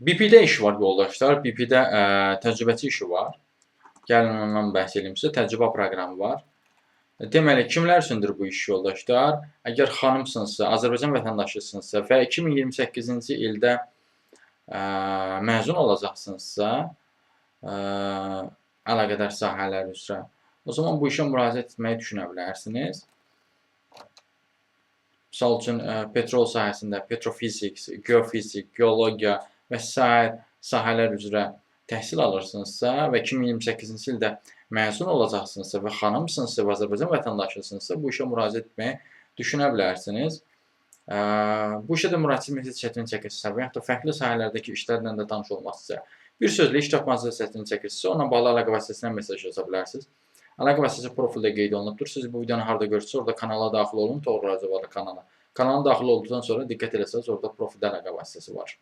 BP-də iş var yoldaşlar. BP-də təcrübəçi işi var. Gəlin ondan bəhs edeyim sizə. Təcrübə proqramı var. Deməli, kimlər üçündür bu iş yoldaşlar? Əgər xanımsınızsa, Azərbaycan vətəndaşısınızsa və 2028-ci ildə məzun olacaqsınızsa, əlaqədar sahələr üzrə, o zaman bu işə müraciət etməyi düşünə bilərsiniz. Misal üçün, petrol sahəsində petrofizik, geofizik, geologiya və sair sahələr üzrə təhsil alırsınızsa və 2028-ci ildə məzun olacaqsınızsa və xanımsınızsa və Azərbaycan vətəndaşısınızsa, bu işə müraciət etməyi düşünə bilərsiniz. Bu işə də müraciət etməkdə çətinlik çəkirsinizsə və yaxud da fərqli sahələrdəki işlərlə də tanış olmaq istəyirsə, bir sözlə iş tapmacada çətinlik çəkirsinizsə, onunla bağlı əlaqə vasitəsindən mesaj yaza bilərsiniz. Əlaqə vasitəsi profildə qeyd olunubdur. Siz bu videonu harda görürsünüz, orada kanala daxil olun, Toğrul Rəcəbov kanala. Kanala daxil olduqdan sonra diqqət eləsəniz, orada profildə əlaqə vasitəsi var.